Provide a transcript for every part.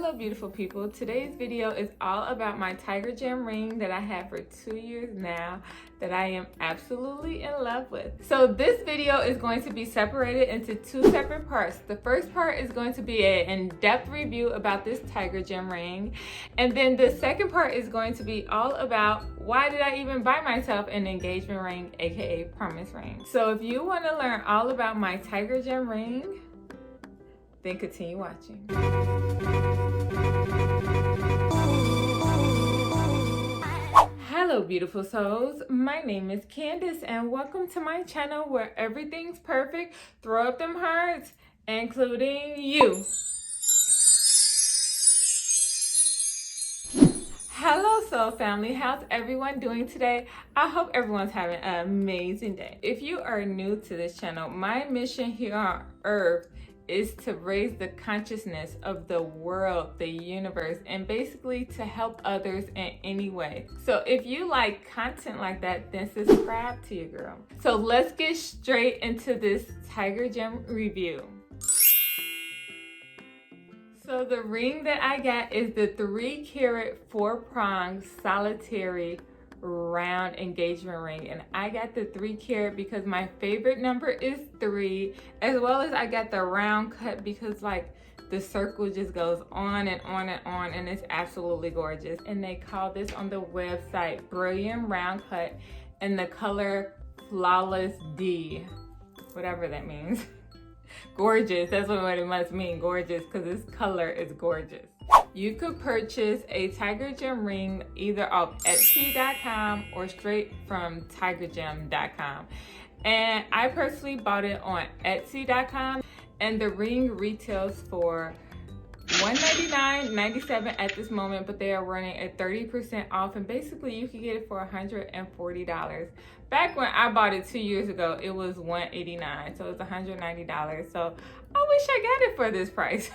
Hello beautiful people. Today's video is all about my tiger gem ring that I have for 2 years now that I am absolutely in love with. So this video is going to be separated into 2 separate parts. The first part is going to be an in-depth review about this tiger gem ring, and then the second part is going to be all about why did I even buy myself an engagement ring, aka promise ring. So if you want to learn all about my tiger gem ring, then continue watching. Hello beautiful souls, my name is Candace and welcome to my channel where everything's perfect. Throw up them hearts, including you. Hello soul family, how's everyone doing today? I hope everyone's having an amazing day. If you are new to this channel, my mission here on earth is to raise the consciousness of the world, the universe, and basically to help others in any way. So if you like content like that, then subscribe to your girl. So let's get straight into this tiger gem review. So the ring that I got is the 3-carat 4-prong solitary round engagement ring, and I got the 3-carat because my favorite number is 3, as well as I got the round cut because like the circle just goes on and on and on, and it's absolutely gorgeous. And they call this on the website brilliant round cut and the color flawless D, whatever that means. Gorgeous, that's what it must mean, gorgeous, because this color is gorgeous. You could purchase a tiger gem ring either off Etsy.com or straight from tigergem.com. And I personally bought it on Etsy.com, and the ring retails for $199.97 at this moment, but they are running at 30% off, and basically you can get it for $140. Back when I bought it 2 years ago, it was $189, so it's $190. So I wish I got it for this price.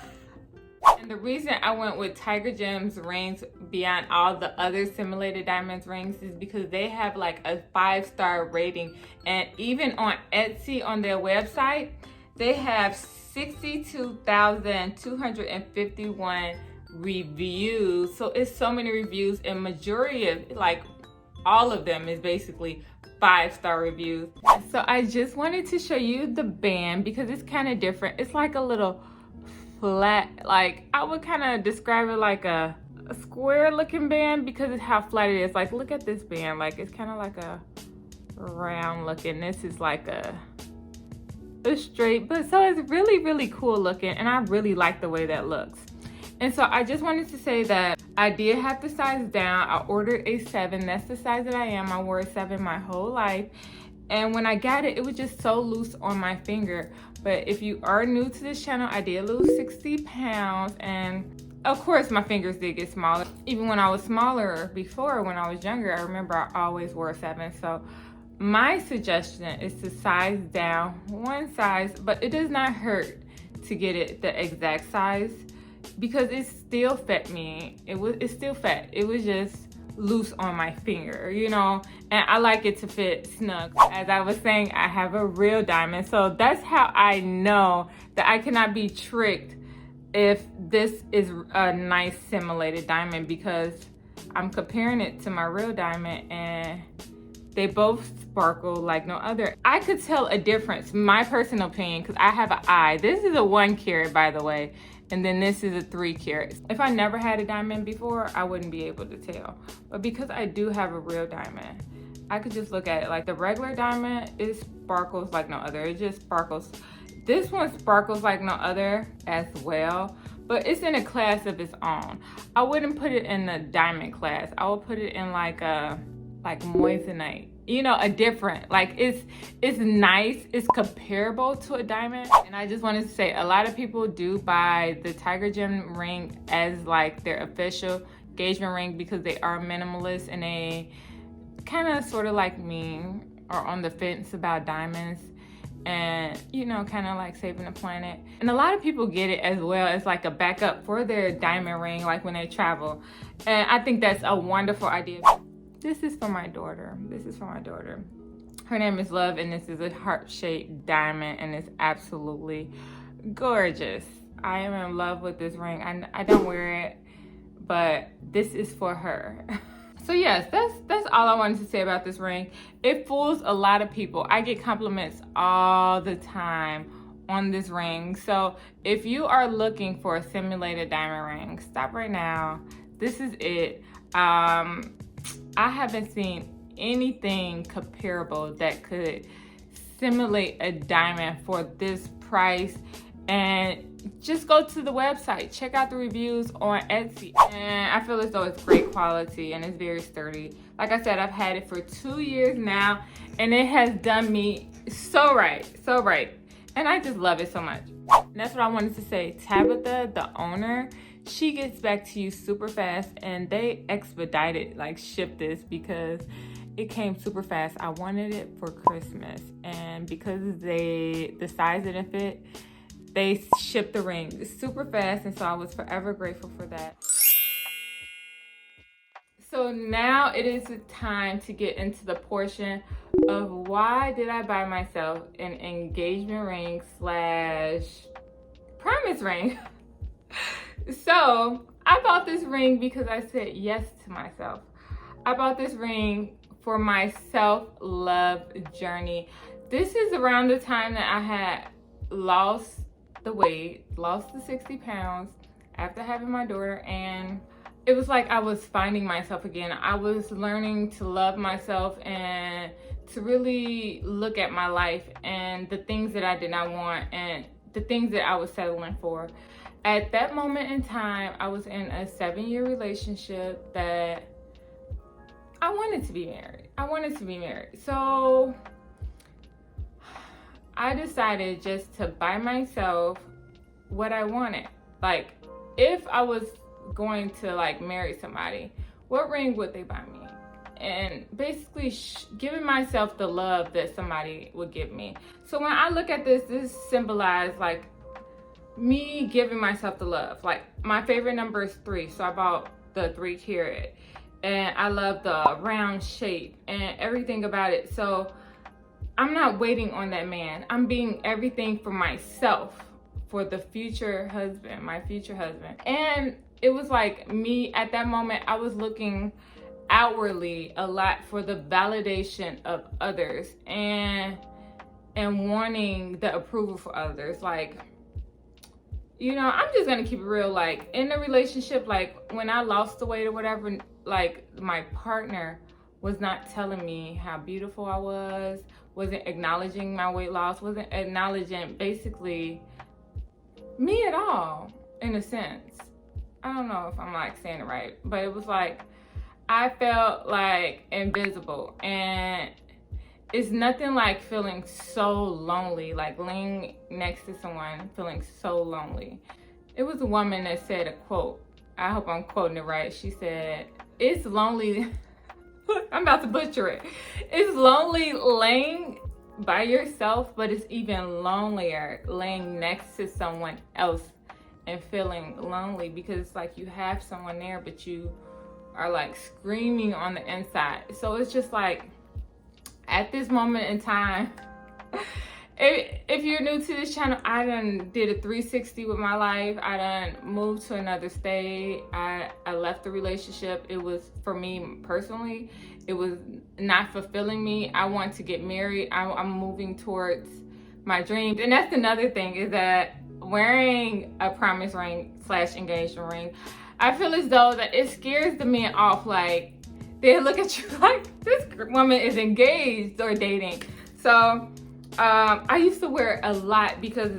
And the reason I went with tiger gems rings beyond all the other simulated diamonds rings is because they have like a 5-star rating, and even on Etsy on their website they have 62,251 reviews. So it's so many reviews, and majority of like all of them is basically 5-star reviews. So I just wanted to show you the band because it's kind of different. It's like a little flat, like I would kind of describe it like a square looking band because it's how flat it is. Like look at this band, like it's kind of like a round looking. This is like a straight, but so it's really cool looking, and I really like the way that looks. And so I just wanted to say that I did have to size down. I ordered a 7. That's the size that I am. I wore a 7 my whole life, and when I got it, it was just so loose on my finger. But if you are new to this channel, I did lose 60 pounds, and of course my fingers did get smaller. Even when I was smaller before, when I was younger, I remember I always wore a 7. So my suggestion is to size down 1 size, but it does not hurt to get it the exact size because it still fit me. It's still fat. It was just loose on my finger, you know, and I like it to fit snug. As I was saying, I have a real diamond, so that's how I know that I cannot be tricked if this is a nice simulated diamond, because I'm comparing it to my real diamond and they both sparkle like no other. I could tell a difference, my personal opinion, because I have an eye. This is a 1-carat, by the way, and then this is a 3-carat. If I never had a diamond before, I wouldn't be able to tell. But because I do have a real diamond, I could just look at it. Like the regular diamond, it sparkles like no other. It just sparkles. This one sparkles like no other as well, but it's in a class of its own. I wouldn't put it in the diamond class. I would put it in like a moissanite, you know, a different, like it's nice, it's comparable to a diamond. And I just wanted to say, a lot of people do buy the tiger gem ring as like their official engagement ring because they are minimalist, and they kind of sort of like me are on the fence about diamonds, and you know, kind of like saving the planet. And a lot of people get it as well as like a backup for their diamond ring, like when they travel, and I think that's a wonderful idea. This is for my daughter. This is for my daughter. Her name is Love, and this is a heart-shaped diamond, and it's absolutely gorgeous. I am in love with this ring. I don't wear it, but this is for her. So yes, that's all I wanted to say about this ring. It fools a lot of people. I get compliments all the time on this ring. So if you are looking for a simulated diamond ring, stop right now. This is it. I haven't seen anything comparable that could simulate a diamond for this price. And just go to the website, check out the reviews on Etsy, and I feel as though it's great quality and it's very sturdy. Like I said, I've had it for 2 years now, and it has done me so right, and I just love it so much. And that's what I wanted to say. Tabitha, the owner, she gets back to you super fast, and they expedited, like, ship this because it came super fast. I wanted it for Christmas, and because the size didn't fit, they shipped the ring super fast, and so I was forever grateful for that. So now it is time to get into the portion of why did I buy myself an engagement ring / promise ring. So I bought this ring because I said yes to myself. I bought this ring for my self-love journey. This is around the time that I had lost the weight, lost the 60 pounds after having my daughter, and it was like I was finding myself again. I was learning to love myself and to really look at my life and the things that I did not want and the things that I was settling for. At that moment in time, I was in a 7-year relationship that I wanted to be married. So I decided just to buy myself what I wanted. Like, if I was going to like marry somebody, what ring would they buy me? And basically giving myself the love that somebody would give me. So when I look at this symbolizes like me giving myself the love. Like, my favorite number is 3, so I bought the 3 carat, and I love the round shape and everything about it. So I'm not waiting on that man. I'm being everything for myself, for the future husband, my future husband. And it was like me at that moment, I was looking outwardly a lot for the validation of others and wanting the approval for others. Like, you know, I'm just gonna keep it real. Like, in the relationship, like when I lost the weight or whatever, like my partner was not telling me how beautiful I was, wasn't acknowledging my weight loss, wasn't acknowledging basically me at all, in a sense. I don't know if I'm like saying it right, but it was like I felt like invisible, and it's nothing like feeling so lonely, like laying next to someone feeling so lonely. It was a woman that said a quote, I hope I'm quoting it right. She said, it's lonely, I'm about to butcher it. It's lonely laying by yourself, but it's even lonelier laying next to someone else and feeling lonely, because it's like you have someone there, but you are like screaming on the inside. So it's just like, at this moment in time, if you're new to this channel, I done did a 360 with my life. I done moved to another state. I left the relationship. It was, for me personally, it was not fulfilling me. I want to get married. I'm moving towards my dreams. And that's another thing, is that wearing a promise ring / engagement ring, I feel as though that it scares the men off. Like, they look at you like, this woman is engaged or dating. So I used to wear it a lot because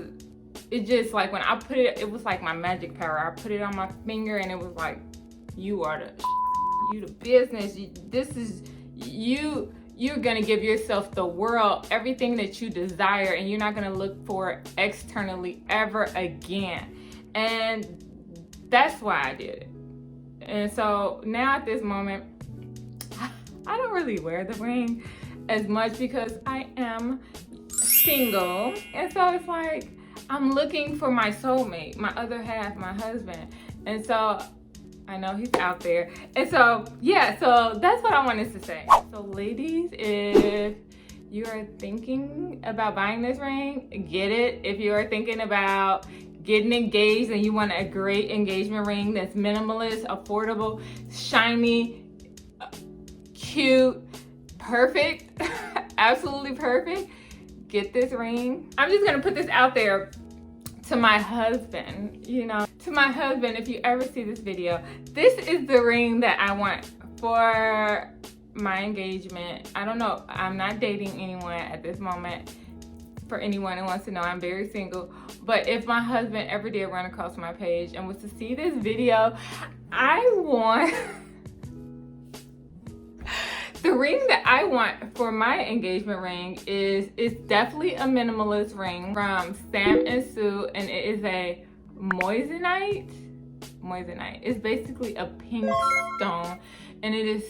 it just, like, when I put it, it was like my magic power. I put it on my finger and it was like, you are the business. This is you. You're gonna give yourself the world, everything that you desire, and you're not gonna look for it externally ever again. And that's why I did it. And so now at this moment, I don't really wear the ring as much because I am single. And so it's like, I'm looking for my soulmate, my other half, my husband. And so I know he's out there. And so, yeah, so that's what I wanted to say. So ladies, if you are thinking about buying this ring, get it. If you are thinking about getting engaged and you want a great engagement ring that's minimalist, affordable, shiny, cute, perfect, absolutely perfect, get this ring. I'm just gonna put this out there to my husband, you know, to my husband, if you ever see this video, this is the ring that I want for my engagement. I don't know, I'm not dating anyone at this moment. For anyone who wants to know, I'm very single. But if my husband ever did run across my page and was to see this video, I want the ring that I want for my engagement ring is definitely a minimalist ring from Sam and Sue, and it is a moissanite. It's basically a pink stone, and it is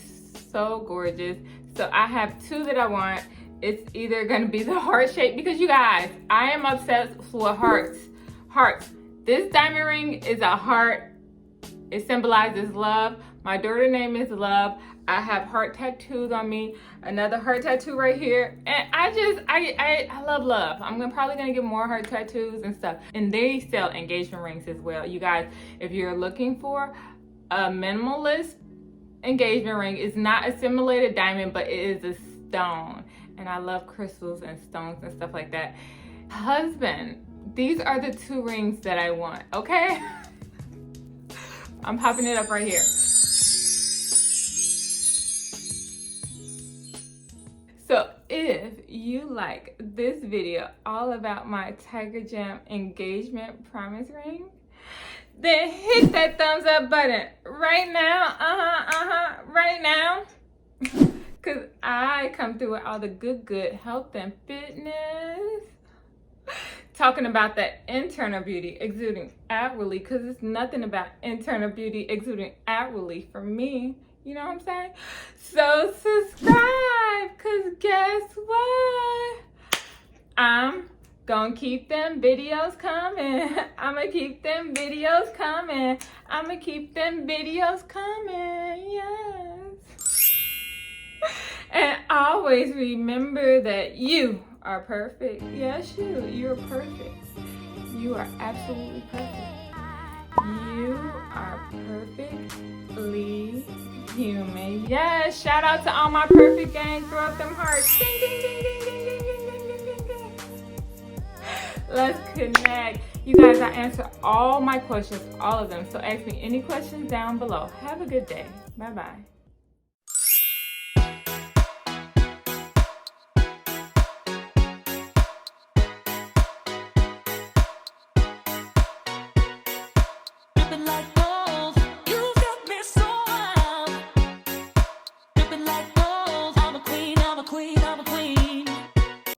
so gorgeous. So I have two that I want. It's either gonna be the heart shape, because you guys, I am obsessed with hearts. This diamond ring is a heart. It symbolizes love. My daughter's name is Love. I have heart tattoos on me, another heart tattoo right here, and I love love. I'm probably gonna get more heart tattoos and stuff. And they sell engagement rings as well. You guys, if you're looking for a minimalist engagement ring, it's not a simulated diamond, but it is a stone. And I love crystals and stones and stuff like that. Husband, these are the two rings that I want, okay? I'm popping it up right here. So if you like this video all about my tiger gem engagement promise ring, then hit that thumbs up button right now, right now. Cause I come through with all the good health and fitness. Talking about that internal beauty exuding outwardly, cause it's nothing about internal beauty exuding outwardly for me. You know what I'm saying? So subscribe, cause guess what? I'm gonna keep them videos coming. I'ma keep them videos coming. I'ma keep them videos coming, yes. And always remember that you are perfect. Yes, you're perfect. You are absolutely perfect. You are perfectly human. Yes, shout out to all my perfect gang. Throw up them hearts. Ding, ding, ding, ding, ding, ding, ding, ding, ding, ding, ding. Let's connect. You guys, I answer all my questions, all of them. So ask me any questions down below. Have a good day. Bye-bye. Like